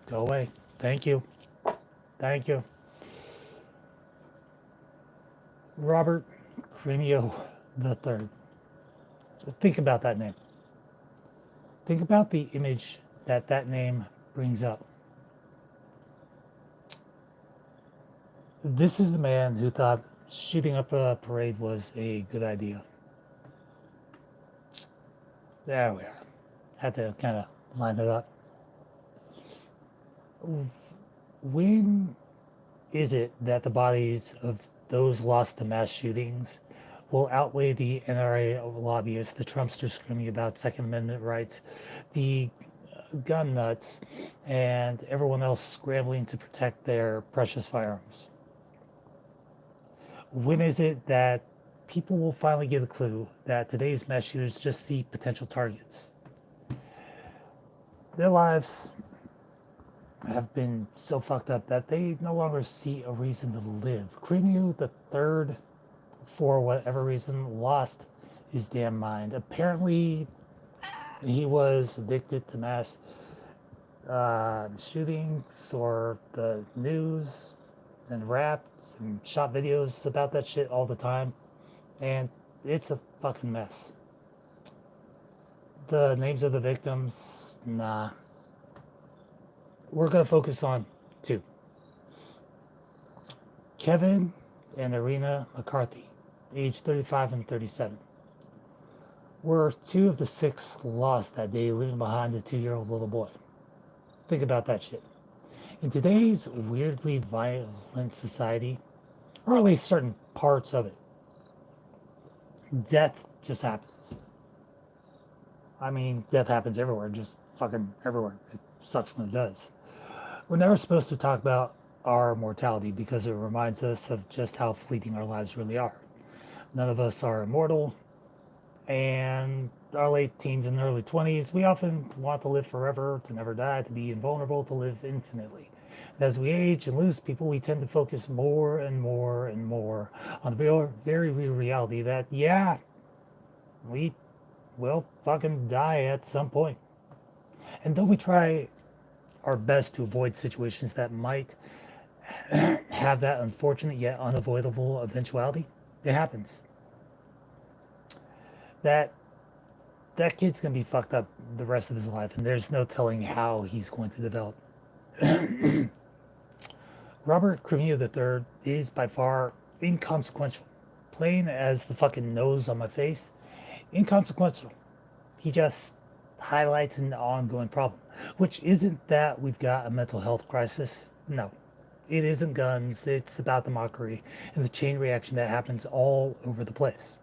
Go away. Thank you. Thank you. Robert Cremio the Third. Think about that name. Think about the image that that name brings up. This is the man who thought shooting up a parade was a good idea. There we are. Had to kind of line it up. When is it that the bodies of those lost to mass shootings will outweigh the NRA lobbyists, the Trumpsters screaming about Second Amendment rights, the gun nuts, and everyone else scrambling to protect their precious firearms? When is it that people will finally get a clue that today's mass shooters just see potential targets? Their lives have been so fucked up that they no longer see a reason to live. Cremio the Third, for whatever reason, lost his damn mind. Apparently, he was addicted to mass shootings or the news and raps and shot videos about that shit all the time. And it's a fucking mess. The names of the victims, nah. We're going to focus on two: Kevin and Irina McCarthy, age 35 and 37, were two of the six lost that day, leaving behind a 2-year-old little boy. Think about that shit. In today's weirdly violent society, or at least certain parts of it, death just happens. I mean, death happens everywhere, just fucking everywhere. It sucks when it does. We're never supposed to talk about our mortality because it reminds us of just how fleeting our lives really are. None of us are immortal, and our late teens and early 20s, we often want to live forever, to never die, to be invulnerable, to live infinitely. And as we age and lose people, we tend to focus more and more and more on the very real reality that, yeah, we will fucking die at some point. And though we try our best to avoid situations that might have that unfortunate yet unavoidable eventuality, it happens. That that kid's gonna be fucked up the rest of his life, and there's no telling how he's going to develop. Robert Cremio III is by far inconsequential. Plain as the fucking nose on my face, inconsequential. He just highlights an ongoing problem, which isn't that we've got a mental health crisis. No, it isn't guns. It's about the mockery and the chain reaction that happens all over the place.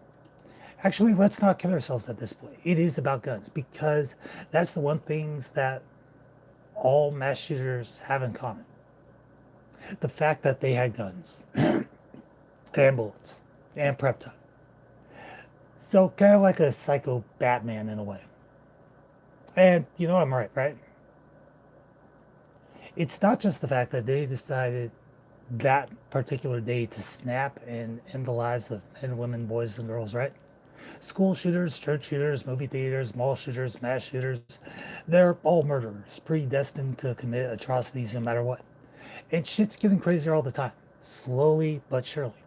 Actually, let's not kid ourselves at this point. It is about guns because that's the one things that all mass shooters have in common. The fact that they had guns and bullets and prep time. So kind of like a psycho Batman in a way. And you know I'm right, right? It's not just the fact that they decided that particular day to snap and end the lives of men, women, boys, and girls, right? School shooters, church shooters, movie theaters, mall shooters, mass shooters, they're all murderers, predestined to commit atrocities no matter what. And shit's getting crazier all the time, slowly but surely.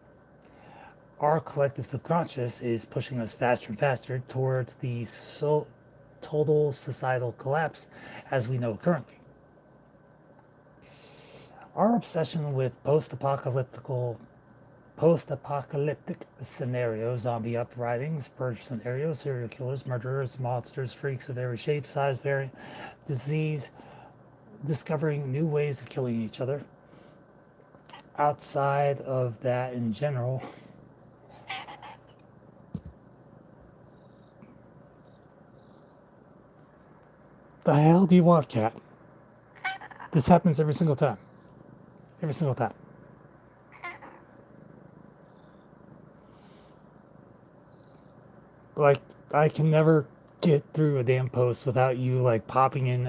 Our collective subconscious is pushing us faster and faster towards the total societal collapse as we know currently. Our obsession with post-apocalyptic scenarios, zombie uprisings, purge scenarios, serial killers, murderers, monsters, freaks of every shape, size, variant, disease, discovering new ways of killing each other. Outside of that in general, the hell do you want, cat? This happens every single time. Every single time. Like, I can never get through a damn post without you, like, popping in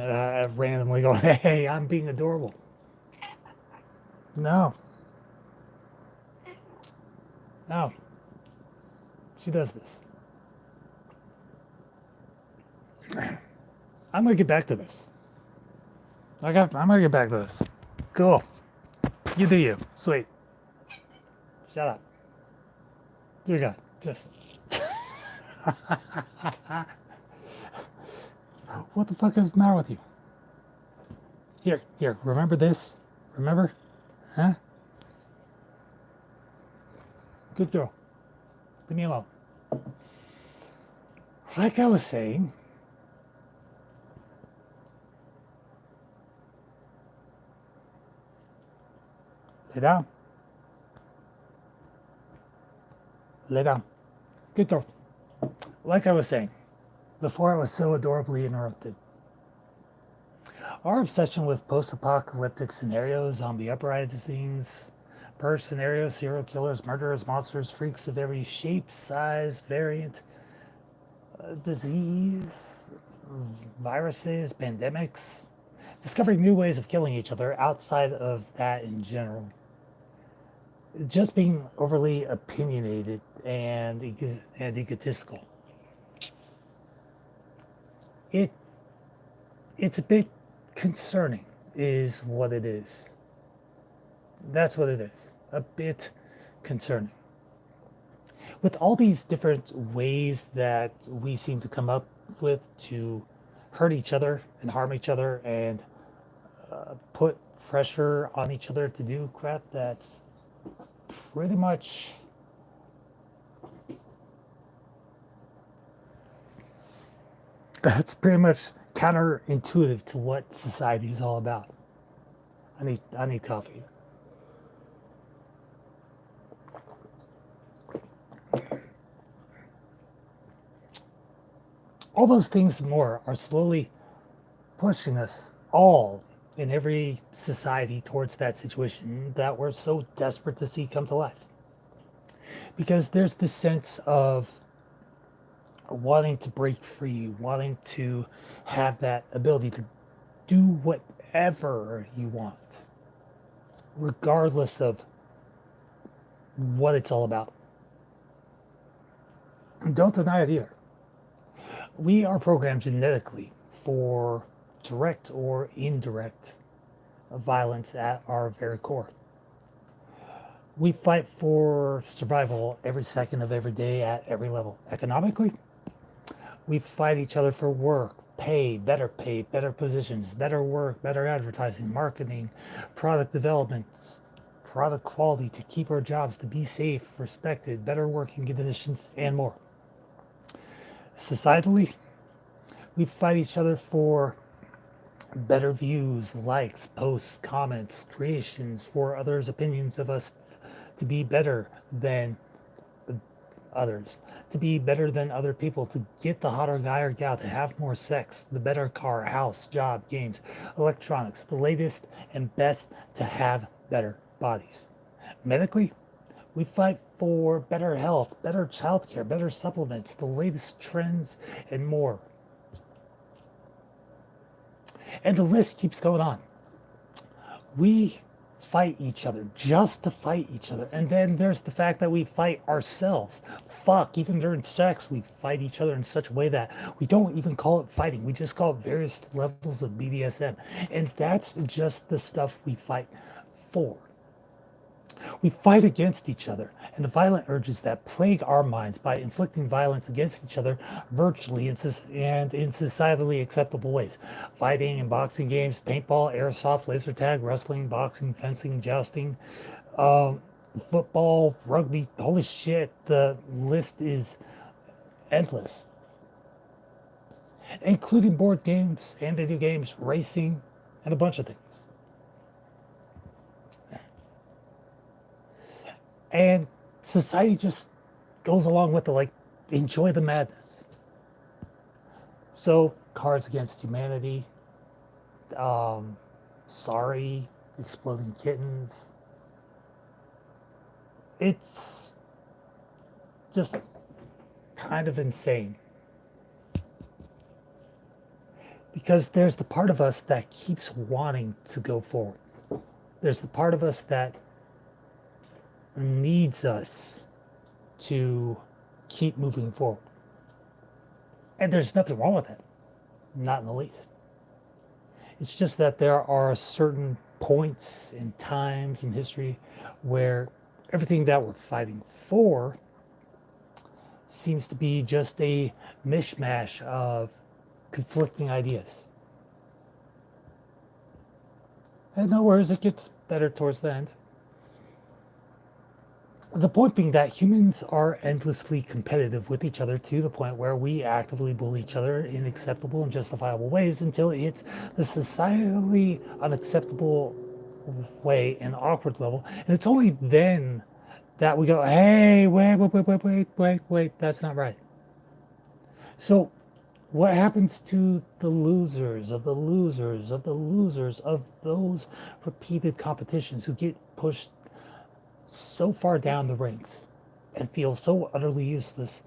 randomly going, hey, I'm being adorable. No. No. She does this. I'm going to get back to this. Okay, I'm gonna get back to this. Cool. You do you. Sweet. Shut up. Dear God, just. What the fuck is the matter with you? Here, remember this? Remember? Huh? Good girl. Leave me alone. Like I was saying, lay down. Lay down. Good girl. Like I was saying, before I was so adorably interrupted. Our obsession with post-apocalyptic scenarios, zombie uprisings, purge scenarios, serial killers, murderers, monsters, freaks of every shape, size, variant, disease, viruses, pandemics, discovering new ways of killing each other outside of that in general. Just being overly opinionated and egotistical. It it's a bit concerning, is what it is. That's what it is. A bit concerning. With all these different ways that we seem to come up with to hurt each other and harm each other and put pressure on each other to do crap that's pretty much counterintuitive to what society is all about. I need coffee. All those things and more are slowly pushing us all in every society towards that situation that we're so desperate to see come to life. Because there's this sense of wanting to break free, wanting to have that ability to do whatever you want, regardless of what it's all about. And don't deny it either. We are programmed genetically for direct or indirect violence at our very core. We fight for survival every second of every day at every level. Economically, we fight each other for work, pay, better positions, better work, better advertising, marketing, product development, product quality to keep our jobs, to be safe, respected, better working conditions, and more. Societally, we fight each other for better views, likes, posts, comments, creations, for others' opinions of us to be better than others, to be better than other people, to get the hotter guy or gal, to have more sex, the better car, house, job, games, electronics, the latest and best, to have better bodies. Medically, we fight for better health, better childcare, better supplements, the latest trends, and more. And the list keeps going on. We fight each other just to fight each other. And then there's the fact that we fight ourselves. Fuck, even during sex, we fight each other in such a way that we don't even call it fighting. We just call it various levels of BDSM. And that's just the stuff we fight for. We fight against each other and the violent urges that plague our minds by inflicting violence against each other virtually and in societally acceptable ways. Fighting in boxing games, paintball, airsoft, laser tag, wrestling, boxing, fencing, jousting, football, rugby. Holy shit, the list is endless. Including board games and video games, racing, and a bunch of things. And society just goes along with it, like, enjoy the madness. So, Cards Against Humanity, Sorry, Exploding Kittens. It's just kind of insane. Because there's the part of us that keeps wanting to go forward. There's the part of us that needs us to keep moving forward. And there's nothing wrong with that. Not in the least. It's just that there are certain points and times in history where everything that we're fighting for seems to be just a mishmash of conflicting ideas. And no worries, it gets better towards the end. The point being that humans are endlessly competitive with each other to the point where we actively bully each other in acceptable and justifiable ways until it hits the societally unacceptable way and awkward level. And it's only then that we go, hey, wait, that's not right. So what happens to the losers of the losers of the losers of those repeated competitions who get pushed so far down the ranks and feel so utterly useless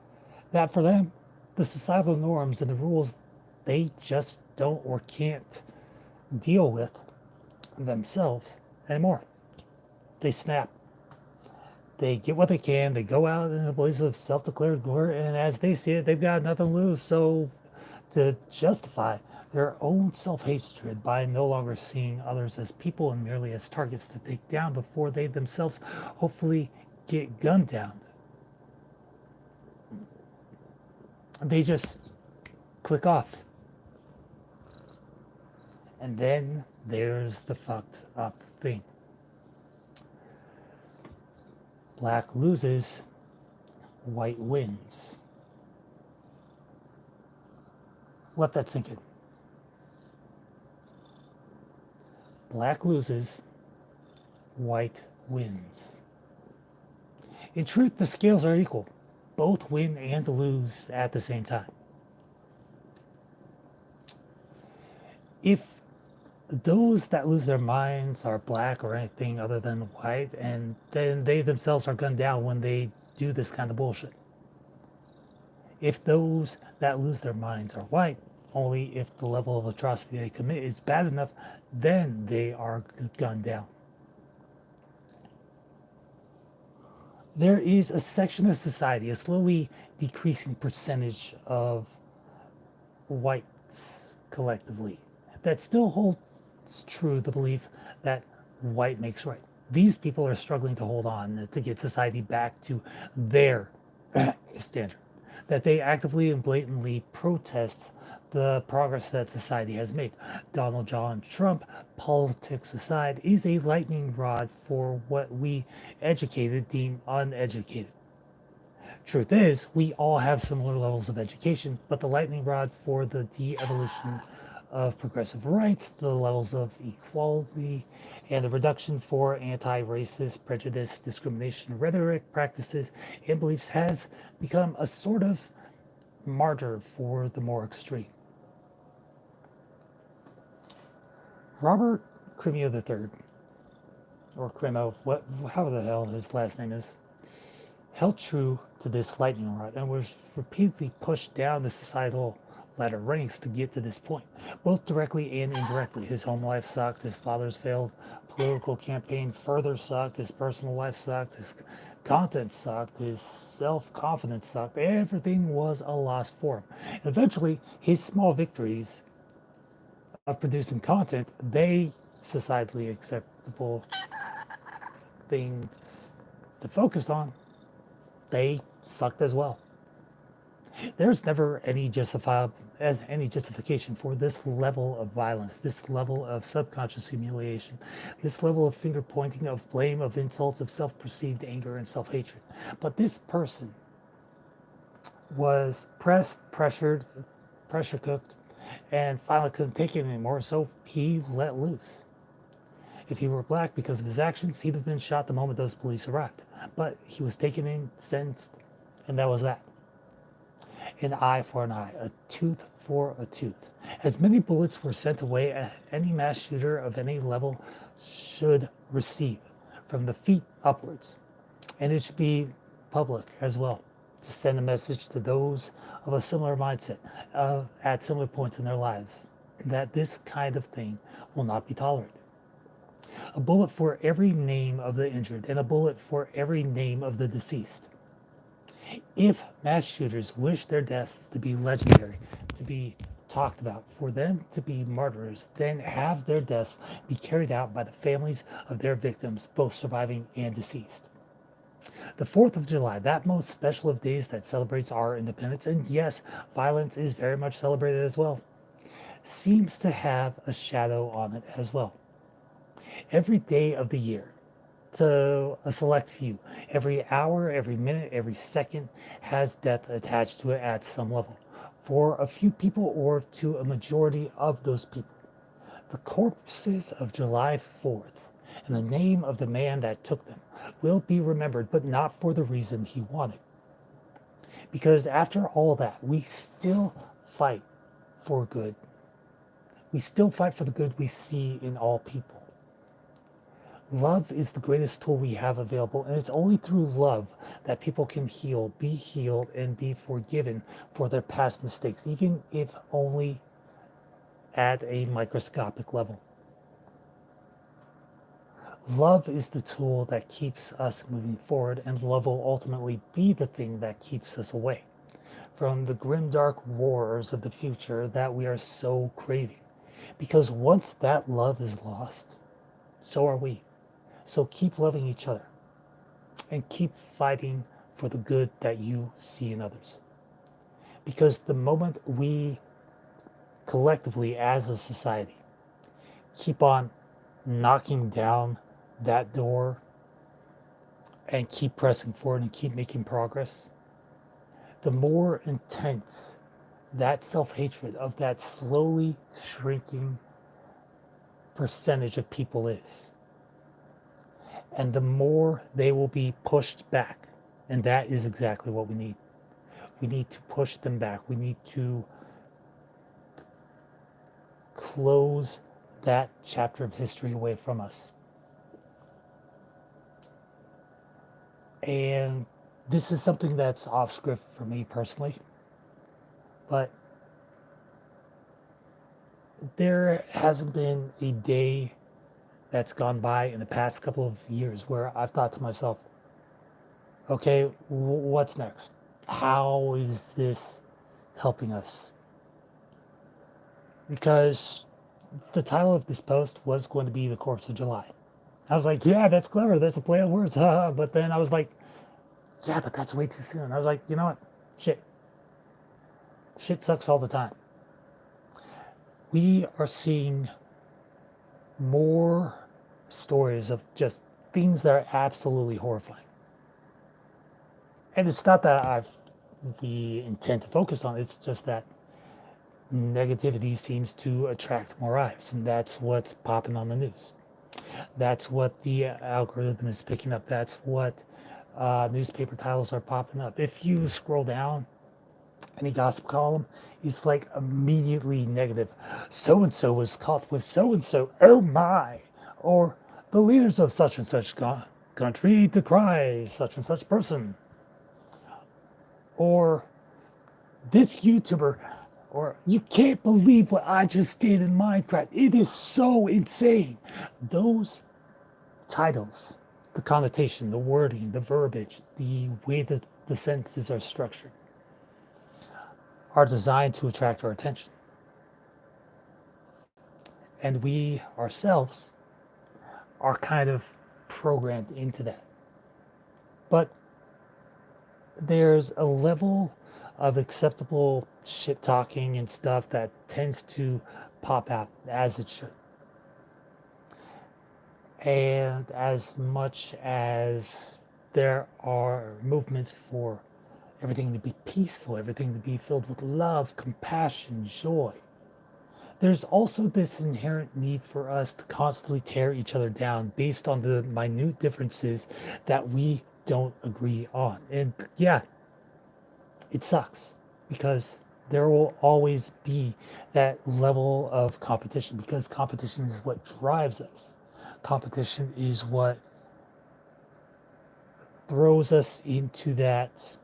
that for them, the societal norms and the rules they just don't or can't deal with themselves anymore. They snap. They get what they can. They go out in a blaze of self-declared glory, and as they see it, they've got nothing to lose. So to justify their own self-hatred by no longer seeing others as people and merely as targets to take down before they themselves hopefully get gunned down. They just click off. And then there's the fucked up thing. Black loses, white wins. Let that sink in. Black loses, white wins. In truth, the scales are equal. Both win and lose at the same time. If those that lose their minds are black or anything other than white, and then they themselves are gunned down when they do this kind of bullshit. If those that lose their minds are white, only if the level of atrocity they commit is bad enough, then they are gunned down. There is a section of society, a slowly decreasing percentage of whites collectively, that still holds true the belief that white makes right. These people are struggling to hold on to get society back to their standard. That they actively and blatantly protest the progress that society has made. Donald John Trump, politics aside, is a lightning rod for what we educated deem uneducated. Truth is, we all have similar levels of education, but the lightning rod for the de-evolution of progressive rights, the levels of equality, and the reduction for anti-racist, prejudice, discrimination, rhetoric, practices, and beliefs has become a sort of martyr for the more extreme. Robert Crimo III, or Crimo, how the hell his last name is, held true to this lightning rod and was repeatedly pushed down the societal ladder ranks to get to this point, both directly and indirectly. His home life sucked, his father's failed political campaign further sucked, his personal life sucked, his content sucked, his self-confidence sucked, everything was a loss for him. And eventually, his small victories of producing content, they societally acceptable things to focus on, they sucked as well. There's never any justification for this level of violence, this level of subconscious humiliation, this level of finger pointing, of blame, of insults, of self-perceived anger and self-hatred. But this person was pressed, pressured, pressure cooked, and finally couldn't take it anymore, so he let loose. If he were black because of his actions, he'd have been shot the moment those police arrived. But he was taken in, sentenced, and that was that. An eye for an eye, a tooth for a tooth. As many bullets were sent away as any mass shooter of any level should receive, from the feet upwards. And it should be public as well, to send a message to those of a similar mindset at similar points in their lives, that this kind of thing will not be tolerated. A bullet for every name of the injured and a bullet for every name of the deceased. If mass shooters wish their deaths to be legendary, to be talked about, for them to be martyrs, then have their deaths be carried out by the families of their victims, both surviving and deceased. The 4th of July, that most special of days that celebrates our independence, and yes, violence is very much celebrated as well, seems to have a shadow on it as well. Every day of the year, to a select few, every hour, every minute, every second has death attached to it at some level. For a few people or to a majority of those people, the corpses of July 4th and the name of the man that took them will be remembered, but not for the reason he wanted. Because after all that, we still fight for good. We still fight for the good we see in all people. Love is the greatest tool we have available, and it's only through love that people can be healed, and be forgiven for their past mistakes, even if only at a microscopic level. Love is the tool that keeps us moving forward, and love will ultimately be the thing that keeps us away from the grimdark wars of the future that we are so craving. Because once that love is lost, so are we. So keep loving each other and keep fighting for the good that you see in others. Because the moment we collectively as a society keep on knocking down that door and keep pressing forward and keep making progress, the more intense that self-hatred of that slowly shrinking percentage of people is. And the more they will be pushed back. And that is exactly what we need. We need to push them back. We need to close that chapter of history away from us. And this is something that's off script for me personally. But there hasn't been a day that's gone by in the past couple of years where I've thought to myself, okay, what's next? How is this helping us? Because the title of this post was going to be The Corpse of July. I was like, yeah, that's clever. That's a play on words. But then I was like, yeah, but that's way too soon. I was like, you know what? Shit sucks all the time. We are seeing more stories of just things that are absolutely horrifying. And it's not that we intend to focus on it, it's just that negativity seems to attract more eyes, and that's what's popping on the news. That's what the algorithm is picking up. That's what newspaper titles are popping up. If you scroll down any gossip column, it's like immediately negative. So-and-so was caught with so-and-so, oh my. Or the leaders of such and such country decry such and such person. Or this YouTuber, or you can't believe what I just did in Minecraft. It is so insane. Those titles, the connotation, the wording, the verbiage, the way that the sentences are structured, are designed to attract our attention. And we ourselves are kind of programmed into that. But there's a level of acceptable shit talking and stuff that tends to pop out, as it should. And as much as there are movements for everything to be peaceful, everything to be filled with love, compassion, joy, there's also this inherent need for us to constantly tear each other down based on the minute differences that we don't agree on. And yeah, it sucks because there will always be that level of competition, because competition is what drives us. Competition is what throws us into that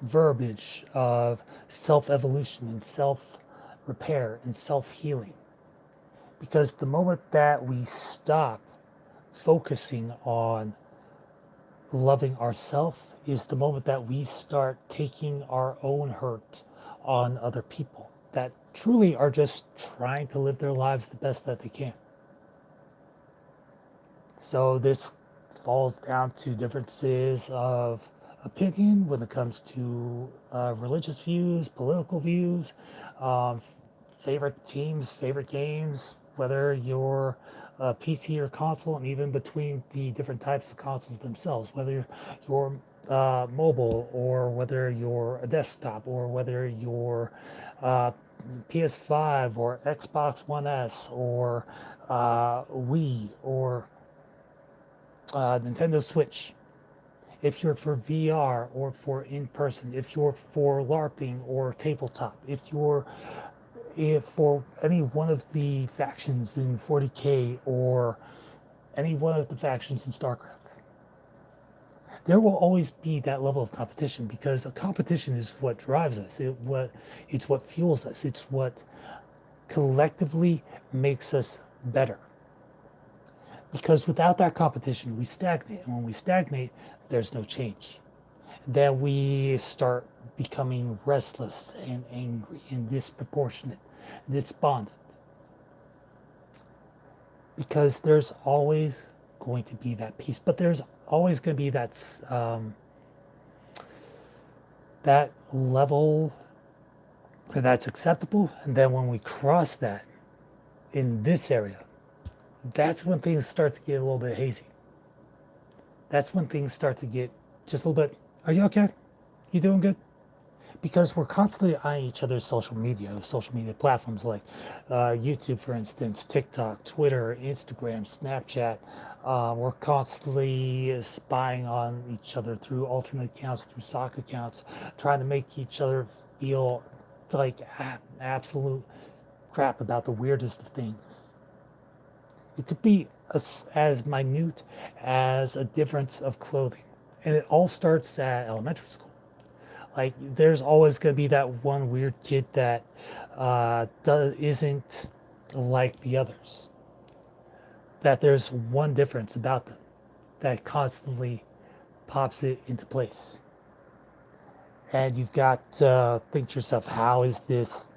verbiage of self-evolution and self-repair and self-healing. Because the moment that we stop focusing on loving ourselves is the moment that we start taking our own hurt on other people. that truly are just trying to live their lives the best that they can. So this falls down to differences of opinion when it comes to religious views, political views, um, favorite teams, favorite games, whether you're a PC or console, and even between the different types of consoles themselves, whether you're mobile or whether you're a desktop or whether you're uh, PS5 or Xbox One S or Wii or Nintendo Switch. If you're for VR or for in person, if you're for LARPing or tabletop, if for any one of the factions in 40K or any one of the factions in StarCraft, there will always be that level of competition because a competition is what drives us. It's what fuels us. It's what collectively makes us better. Because without that competition, we stagnate. And when we stagnate, there's no change. Then we start becoming restless and angry and disproportionate, despondent. Because there's always going to be that peace, but there's always going to be that level that's acceptable. And then when we cross that in this area, that's when things start to get a little bit hazy. That's when things start to get just a little bit, are you okay? You doing good? Because we're constantly eyeing each other's social media platforms like YouTube, for instance, TikTok, Twitter, Instagram, Snapchat. We're constantly spying on each other through alternate accounts, through sock accounts, trying to make each other feel like absolute crap about the weirdest of things. It could be as minute as a difference of clothing. And it all starts at elementary school. Like, there's always going to be that one weird kid that isn't like the others. That there's one difference about them that constantly pops it into place. And you've got to think to yourself, how is this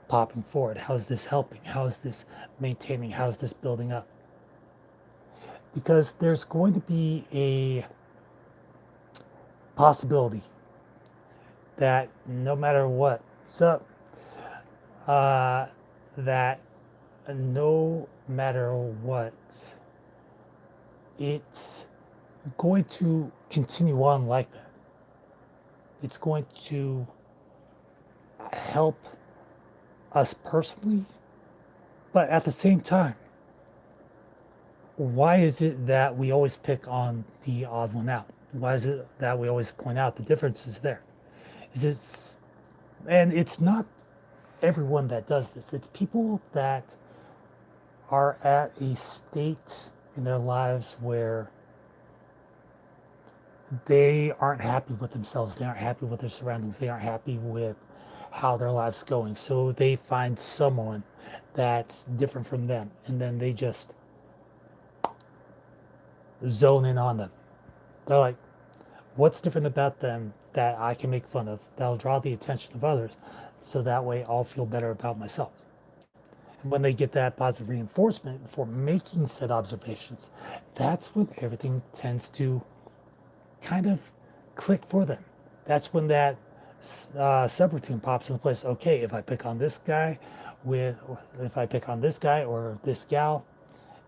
popping forward? How is this helping? How is this maintaining? How is this building up? Because there's going to be a possibility that no matter what, that no matter what, it's going to continue on like that. It's going to help us personally, but at the same time, why is it that we always pick on the odd one out? Why is it that we always point out the differences there? And it's not everyone that does this. It's people that are at a state in their lives where they aren't happy with themselves. They aren't happy with their surroundings. They aren't happy with how their life's going. So they find someone that's different from them. And then they just zone in on them. They're like, what's different about them that I can make fun of, that'll draw the attention of others, so that way I'll feel better about myself. And when they get that positive reinforcement for making said observations, that's when everything tends to kind of click for them. That's when that subroutine pops into place. Okay, if I pick on this guy or this gal,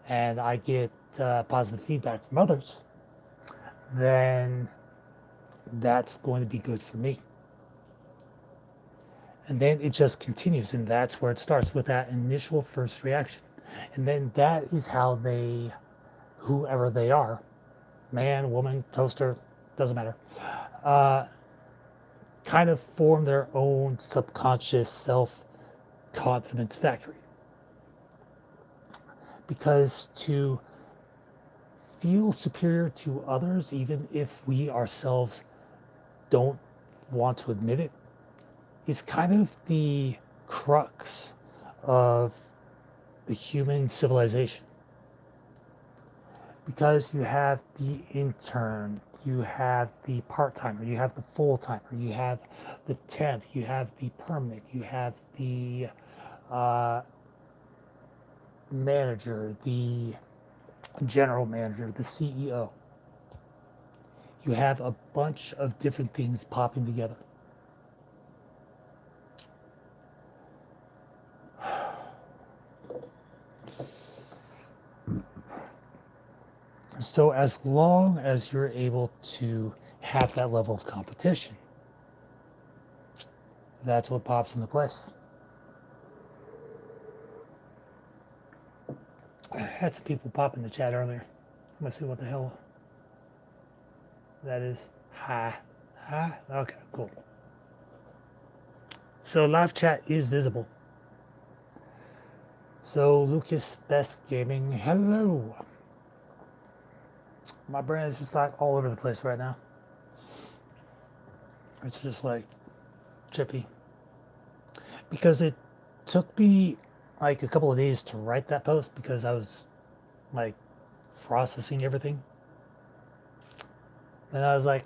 and I get positive feedback from others, then that's going to be good for me. And then it just continues, and that's where it starts with that initial first reaction. And then that is how they, whoever they are, man, woman, toaster, doesn't matter, kind of form their own subconscious self-confidence factory. Because to feel superior to others, even if we ourselves don't want to admit it, is kind of the crux of the human civilization. Because you have the intern, you have the part-timer, you have the full-timer, you have the temp, you have the permanent, you have the uh, manager, the general manager, the CEO. You have a bunch of different things popping together. So as long as you're able to have that level of competition, that's what pops into place. I had some people pop in the chat earlier. I'm gonna see what the hell that is. Hi. Hi? Okay, cool. So live chat is visible. So Lucas Best Gaming, hello. My brain is just like all over the place right now. It's just like chippy. Because it took me like a couple of days to write that post because I was like processing everything. And I was like,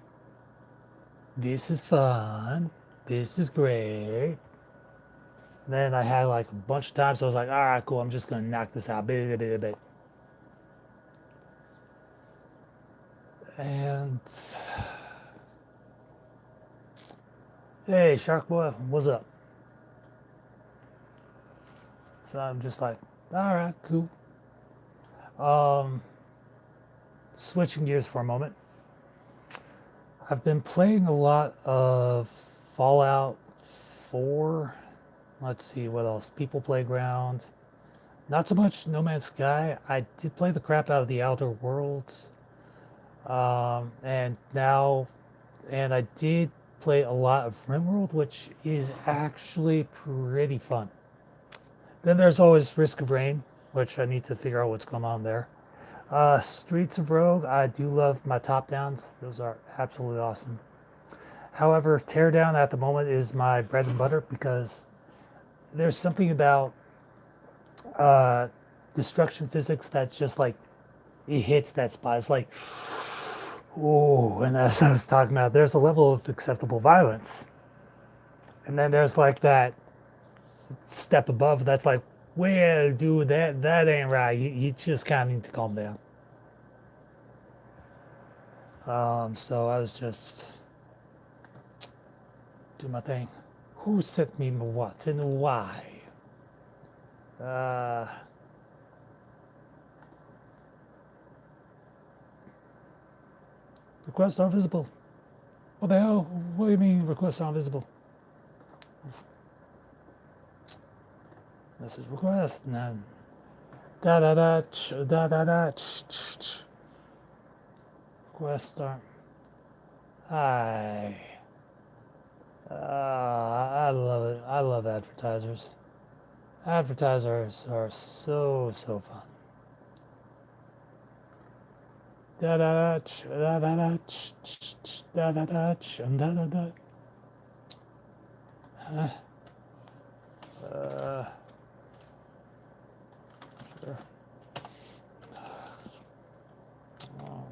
this is fun. This is great. Then I had like a bunch of times, so I was like, all right, cool. I'm just going to knock this out. And hey, Shark Boy, what's up? So I'm just like, all right, cool. Switching gears for a moment. I've been playing a lot of Fallout 4. Let's see what else. People Playground. Not so much No Man's Sky. I did play the crap out of the Outer Worlds. And I did play a lot of RimWorld, which is actually pretty fun. Then there's always Risk of Rain, which I need to figure out what's going on there. Streets of Rogue, I do love my top downs. Those are absolutely awesome. However, Teardown at the moment is my bread and butter because there's something about destruction physics that's just like, it hits that spot. It's like, oh, and as I was talking about, there's a level of acceptable violence. And then there's like that step above that's like, well, dude, that ain't right. You just kind of need to calm down. So I was just doing my thing. Who sent me what and why? Requests are visible. What the hell? What do you mean requests aren't visible? This is request. No. Da da da da da da. Requests aren't. Hi. I love it. I love advertisers. Advertisers are so fun. Da da da da da da da da da da da da. Sure. Oh.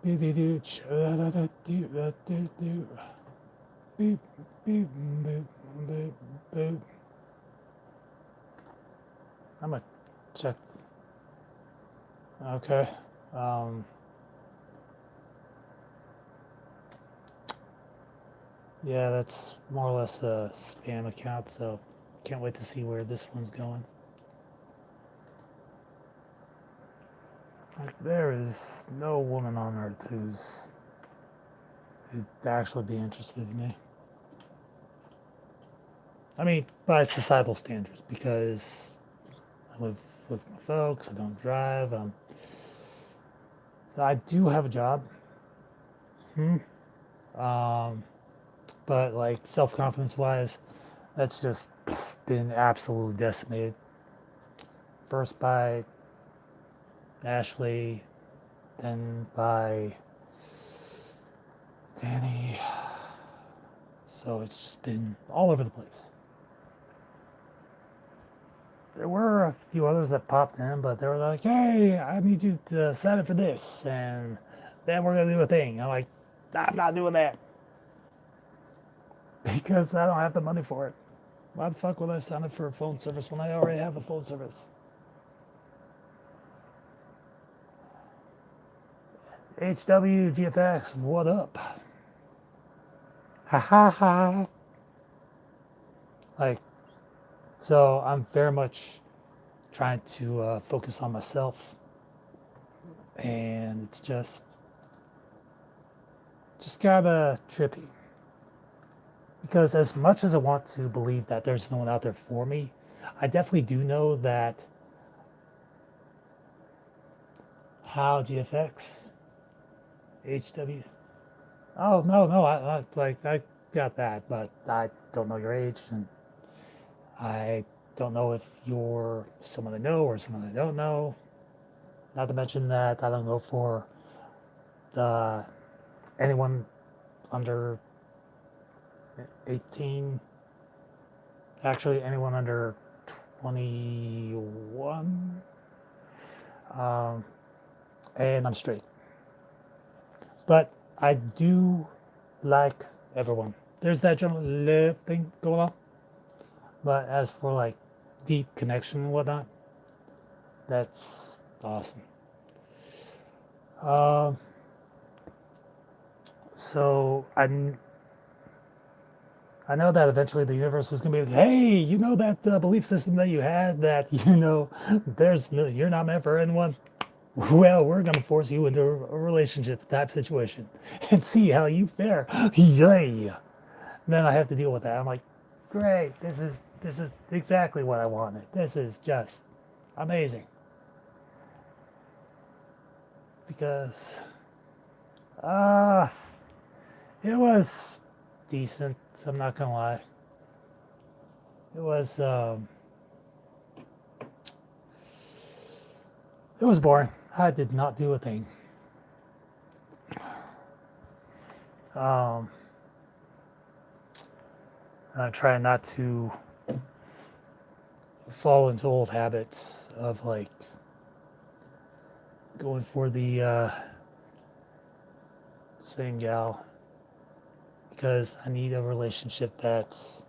Beep beep beep beep beep. I'm gonna check. Okay. Yeah, that's more or less a spam account, so can't wait to see where this one's going. Like, there is no woman on earth who'd actually be interested in me. I mean, by societal standards, because I live with my folks, I don't drive, I do have a job. But like self-confidence wise, that's just been absolutely decimated. First by Ashley, then by Danny. So it's just been all over the place. There were a few others that popped in, but they were like, hey, I need you to sign up for this, and then we're going to do a thing. I'm like, I'm not doing that because I don't have the money for it. Why the fuck would I sign up for a phone service when I already have a phone service? HWGFX, what up? Ha ha ha. Like, so I'm very much trying to focus on myself, and it's just kind of trippy. Because as much as I want to believe that there's no one out there for me, I definitely do know that how GFX, HW. Oh no, I got that, but I don't know your age, and I don't know if you're someone I know or someone I don't know. Not to mention that I don't go for the anyone under 18. Actually, anyone under 21. And I'm straight. But I do like everyone. There's that general love thing going on. But as for like deep connection and whatnot, that's awesome. So I know that eventually the universe is going to be like, hey, you know that belief system that you had that, you're not meant for anyone? Well, we're going to force you into a relationship type situation and see how you fare. Yay. And then I have to deal with that. I'm like, great, this is exactly what I wanted. This is just amazing. Because it was decent, I'm not gonna lie. It was boring. I did not do a thing. I try not to fall into old habits of like going for the same gal because I need a relationship that's,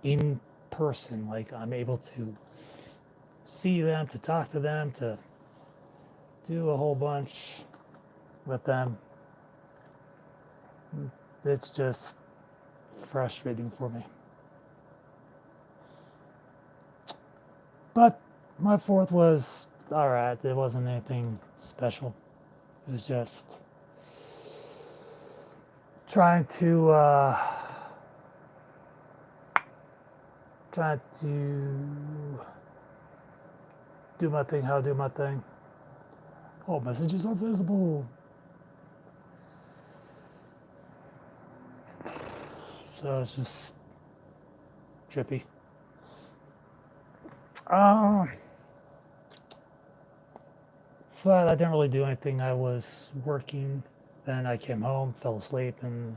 in person. Like I'm able to see them, to talk to them, to do a whole bunch with them. It's just frustrating for me. But my fourth was alright. It wasn't anything special. It was just trying to do my thing, how to do my thing. Oh, messages are visible. So it's just trippy. But I didn't really do anything. I was working. Then I came home, fell asleep, and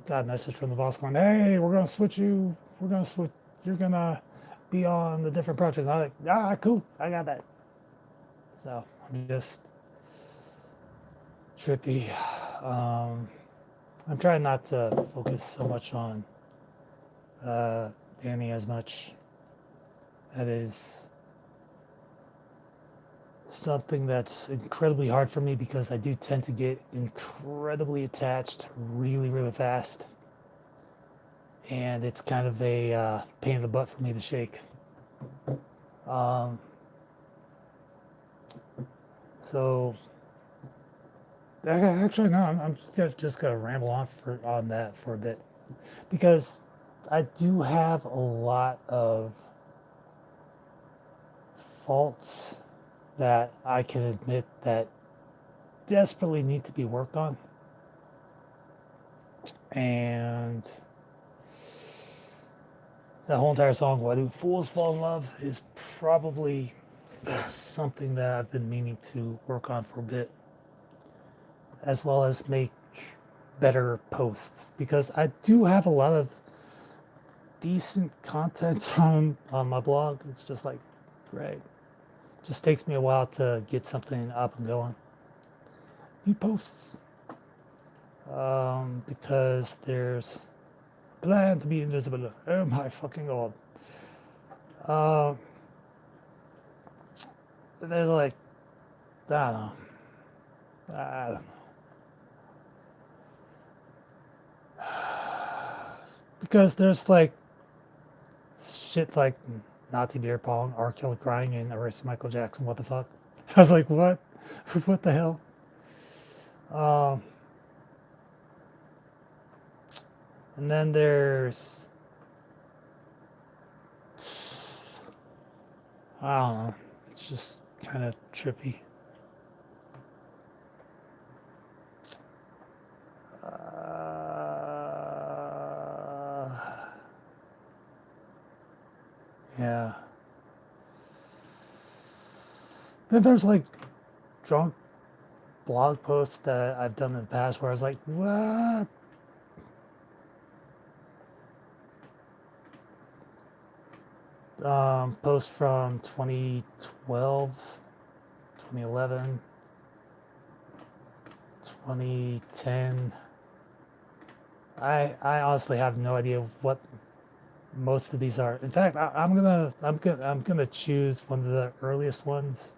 got a message from the boss going, hey, we're going to switch you. You're going to be on the different projects. I'm like, cool. I got that. So I'm just trippy. I'm trying not to focus so much on Danny as much. That is something that's incredibly hard for me because I do tend to get incredibly attached really, really fast. And it's kind of a pain in the butt for me to shake. So actually, no, I'm just gonna ramble on that for a bit because I do have a lot of faults that I can admit that desperately need to be worked on. And that whole entire song, Why Do Fools Fall in Love, is probably something that I've been meaning to work on for a bit, as well as make better posts because I do have a lot of decent content on my blog. It's just like, great. Just takes me a while to get something up and going. New posts. Because there's plan to be invisible. Oh my fucking god. There's like, I don't know. I don't know. Because there's like shit like Nazi beer pong, R. Kelly crying, and arrested Michael Jackson. What the fuck? I was like, what? What the hell? And then there's, I don't know. It's just kind of trippy. Yeah. Then there's like drunk blog posts that I've done in the past where I was like, what? Post from 2012, 2011, 2010. I honestly have no idea what most of these are. In fact, I'm gonna choose one of the earliest ones.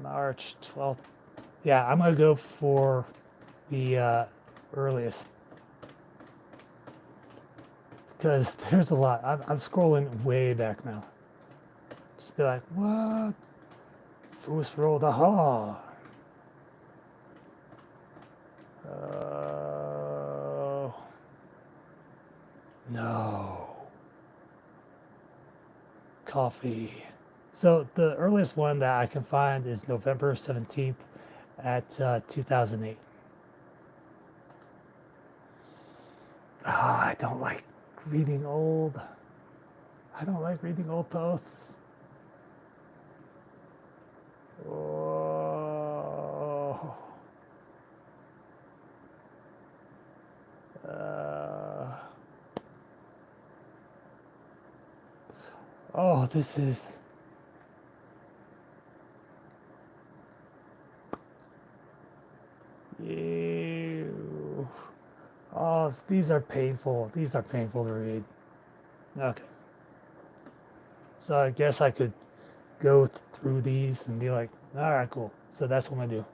March 12th. Yeah, I'm gonna go for the earliest because there's a lot. I'm scrolling way back now. Just be like, what? First rolled aha. No. Coffee. So the earliest one that I can find is November 17th at 2008. I don't like reading old. I don't like reading old posts. Oh. Oh, this is. Ew. Oh, these are painful. These are painful to read. Okay. So I guess I could go through these and be like, all right, cool. So that's what I'm gonna do.